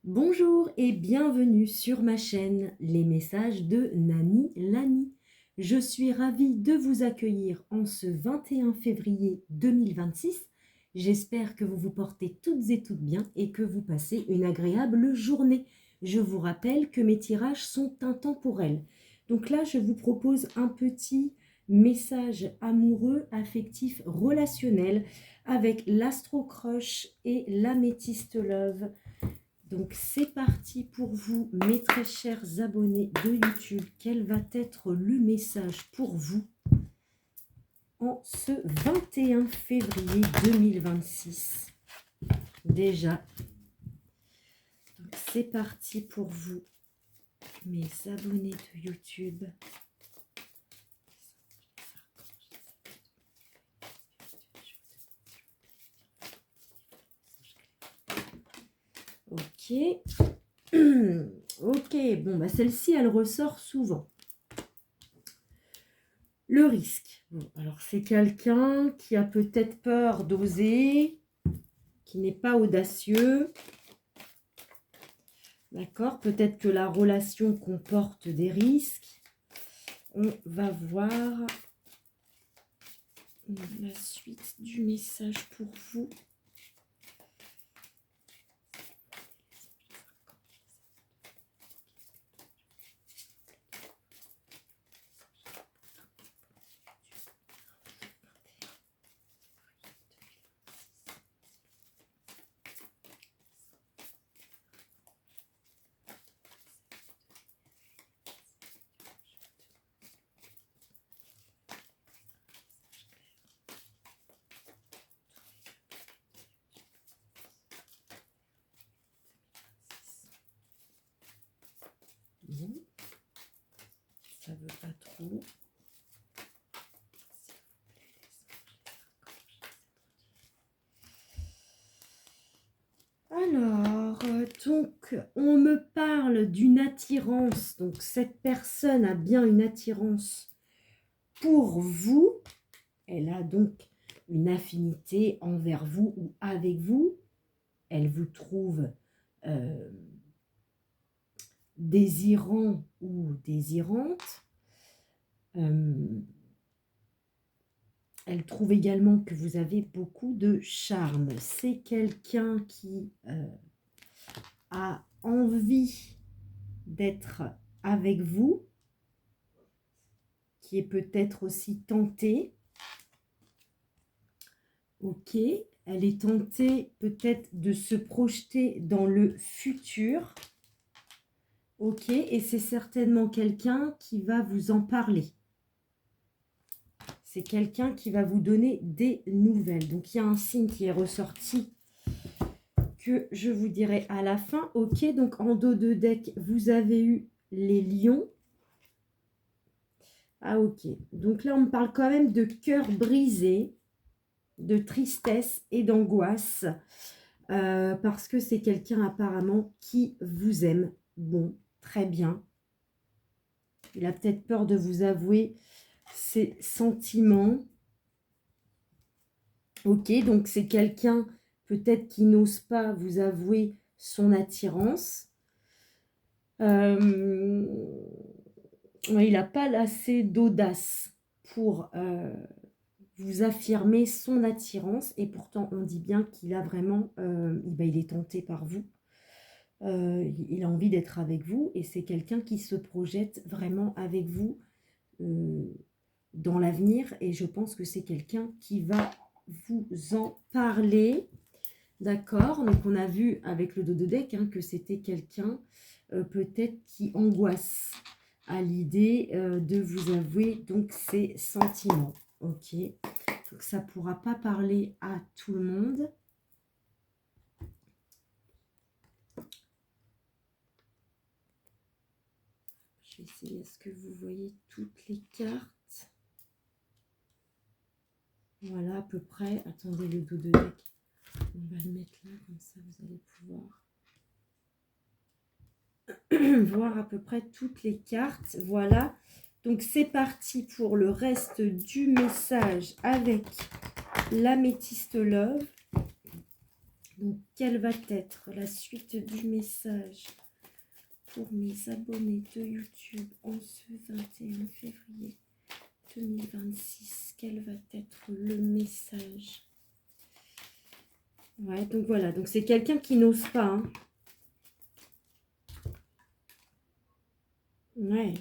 Bonjour et bienvenue sur ma chaîne Les Messages de Nani Lani. Je suis ravie de vous accueillir en ce 21 février 2026. J'espère que vous vous portez toutes et toutes bien et que vous passez une agréable journée. Je vous rappelle que mes tirages sont intemporels. Donc là, je vous propose un petit message amoureux, affectif, relationnel avec l'Astro-Crush et l'Améthyste Love. Donc c'est parti pour vous, mes très chers abonnés de YouTube. Quel va être le message pour vous en ce 21 février 2026? Déjà, donc c'est parti pour vous, mes abonnés de YouTube. Ok. Ok, bon, bah celle-ci, elle ressort souvent. Le risque. Bon, alors, c'est quelqu'un qui a peut-être peur d'oser, qui n'est pas audacieux. D'accord? Peut-être que la relation comporte des risques. On va voir la suite du message pour vous. Bon, ça veut pas trop. Alors, donc, on me parle d'une attirance. Donc, cette personne a bien une attirance pour vous. Elle a donc une affinité envers vous ou avec vous. Elle vous trouve désirant ou désirante. Elle trouve également que vous avez beaucoup de charme. C'est quelqu'un qui a envie d'être avec vous, qui est peut-être aussi tentée. Ok, elle est tentée peut-être de se projeter dans le futur. Ok, et c'est certainement quelqu'un qui va vous en parler. C'est quelqu'un qui va vous donner des nouvelles. Donc, il y a un signe qui est ressorti que je vous dirai à la fin. Ok, donc en dos de deck, vous avez eu les lions. Ah, ok. Donc là, on me parle quand même de cœur brisé, de tristesse et d'angoisse. Parce que c'est quelqu'un apparemment qui vous aime. Bon, très bien. Il a peut-être peur de vous avouer ses sentiments. Ok, donc c'est quelqu'un peut-être qui n'ose pas vous avouer son attirance. Il n'a pas assez d'audace pour vous affirmer son attirance. Et pourtant, on dit bien qu'il a vraiment... il est tenté par vous. Il a envie d'être avec vous. Et c'est quelqu'un qui se projette vraiment avec vous dans l'avenir. Et je pense que c'est quelqu'un qui va vous en parler. D'accord, donc on a vu avec le dos de deck que c'était quelqu'un peut-être qui angoisse à l'idée de vous avouer donc ses sentiments. Ok, donc ça ne pourra pas parler à tout le monde. Je vais essayer, est-ce que vous voyez toutes les cartes? Voilà à peu près, attendez le dos de deck. On va le mettre là, comme ça vous allez pouvoir voir à peu près toutes les cartes. Voilà, donc c'est parti pour le reste du message avec l'Améthyste Love. Donc, quelle va être la suite du message pour mes abonnés de YouTube en ce 21 février 2026? Quel va être le message? Ouais, donc voilà, donc c'est quelqu'un qui n'ose pas. Hein. Ouais.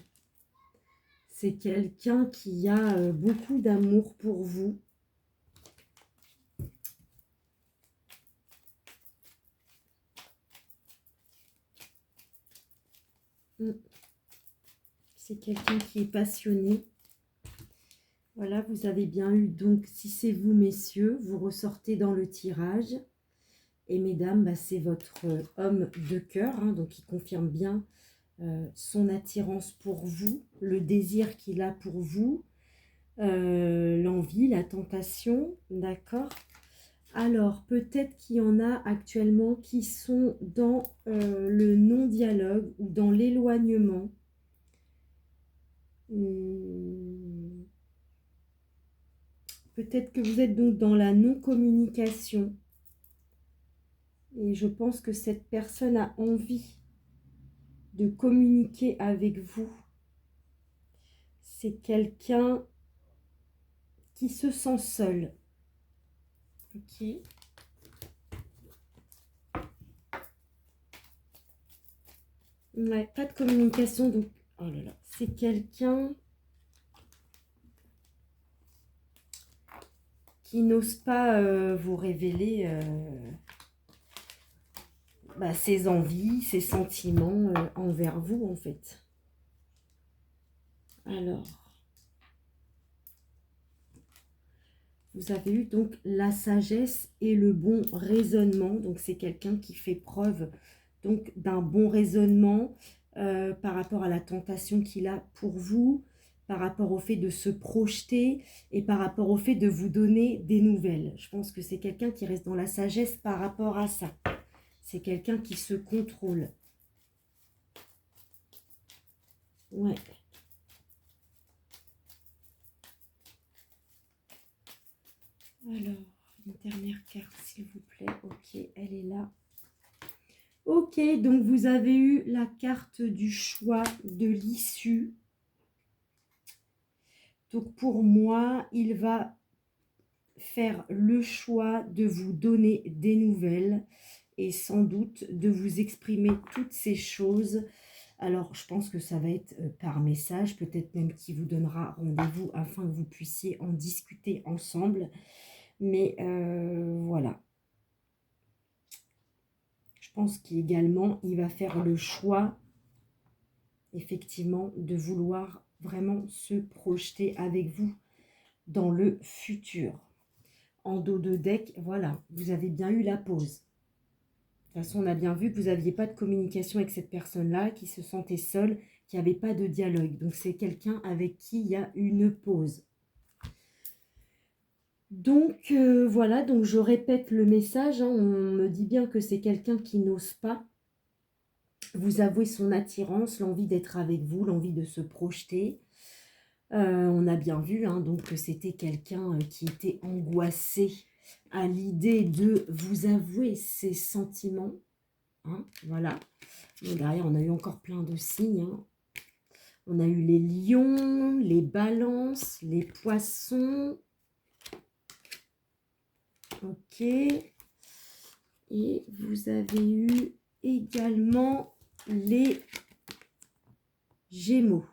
C'est quelqu'un qui a beaucoup d'amour pour vous. C'est quelqu'un qui est passionné. Voilà, vous avez bien eu, donc si c'est vous, messieurs, vous ressortez dans le tirage. Et mesdames, bah, c'est votre homme de cœur, hein, donc il confirme bien son attirance pour vous, le désir qu'il a pour vous, l'envie, la tentation, d'accord? Alors, peut-être qu'il y en a actuellement qui sont dans le non-dialogue ou dans l'éloignement. Peut-être que vous êtes donc dans la non-communication. Et je pense que cette personne a envie de communiquer avec vous. C'est quelqu'un qui se sent seul. Ok. Ouais, pas de communication, donc... Oh là là, c'est quelqu'un qui n'ose pas vous révéler ses envies, ses sentiments envers vous, en fait. Alors, vous avez eu donc la sagesse et le bon raisonnement. Donc, c'est quelqu'un qui fait preuve donc d'un bon raisonnement par rapport à la tentation qu'il a pour vous, par rapport au fait de se projeter et par rapport au fait de vous donner des nouvelles. Je pense que c'est quelqu'un qui reste dans la sagesse par rapport à ça. C'est quelqu'un qui se contrôle. Ouais. Alors, une dernière carte, s'il vous plaît. Ok, elle est là. Ok, donc vous avez eu la carte du choix de l'issue. Donc pour moi, il va faire le choix de vous donner des nouvelles et sans doute de vous exprimer toutes ces choses. Alors, je pense que ça va être par message, peut-être même qu'il vous donnera rendez-vous afin que vous puissiez en discuter ensemble. Mais voilà. Je pense qu'également, il va faire le choix, effectivement, de vouloir vraiment se projeter avec vous dans le futur. En dos de deck, voilà, vous avez bien eu la pause. De toute façon, on a bien vu que vous n'aviez pas de communication avec cette personne-là, qui se sentait seule, qui n'avait pas de dialogue. Donc, c'est quelqu'un avec qui il y a une pause. Donc, voilà, donc je répète le message. Hein, on me dit bien que c'est quelqu'un qui n'ose pas vous avouer son attirance, l'envie d'être avec vous, l'envie de se projeter. On a bien vu hein, donc que c'était quelqu'un qui était angoissé à l'idée de vous avouer ses sentiments. Hein, voilà. Et derrière, on a eu encore plein de signes. Hein. On a eu les lions, les balances, les poissons. Ok. Et vous avez eu également les Gémeaux.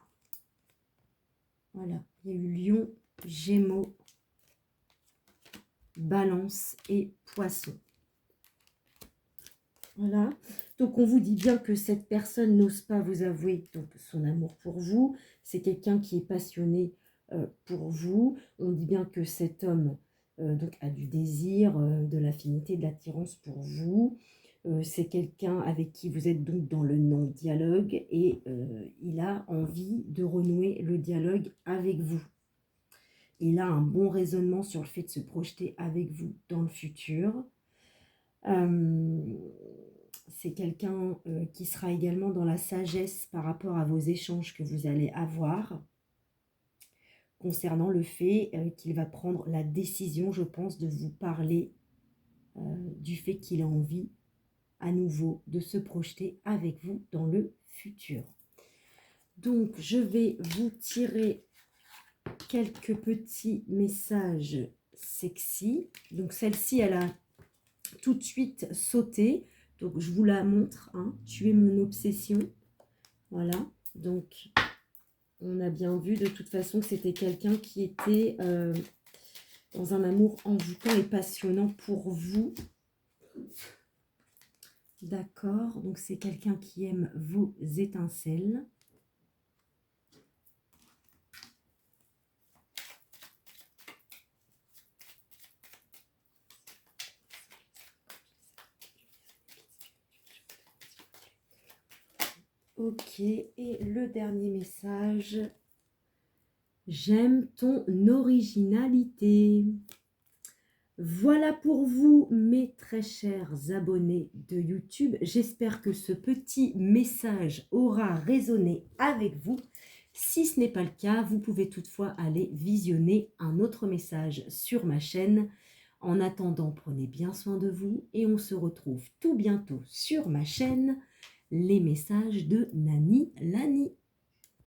Voilà, il y a eu Lion, Gémeaux, Balance et Poisson. Voilà, donc on vous dit bien que cette personne n'ose pas vous avouer donc, son amour pour vous. C'est quelqu'un qui est passionné pour vous. On dit bien que cet homme donc, a du désir, de l'affinité, de l'attirance pour vous. C'est quelqu'un avec qui vous êtes donc dans le non-dialogue et il a envie de renouer le dialogue avec vous. Il a un bon raisonnement sur le fait de se projeter avec vous dans le futur. C'est quelqu'un qui sera également dans la sagesse par rapport à vos échanges que vous allez avoir concernant le fait qu'il va prendre la décision, je pense, de vous parler du fait qu'il a envie à nouveau de se projeter avec vous dans le futur. Donc, je vais vous tirer quelques petits messages sexy. Donc, celle-ci, elle a tout de suite sauté. Donc, je vous la montre. Hein. Tu es mon obsession. Voilà. Donc, on a bien vu de toute façon que c'était quelqu'un qui était dans un amour envoûtant et passionnant pour vous. D'accord. Donc, c'est quelqu'un qui aime vos étincelles. Ok, et le dernier message. J'aime ton originalité. Voilà pour vous, mes très chers abonnés de YouTube. J'espère que ce petit message aura résonné avec vous. Si ce n'est pas le cas, vous pouvez toutefois aller visionner un autre message sur ma chaîne. En attendant, prenez bien soin de vous et on se retrouve tout bientôt sur ma chaîne. Les messages de Nani Lani.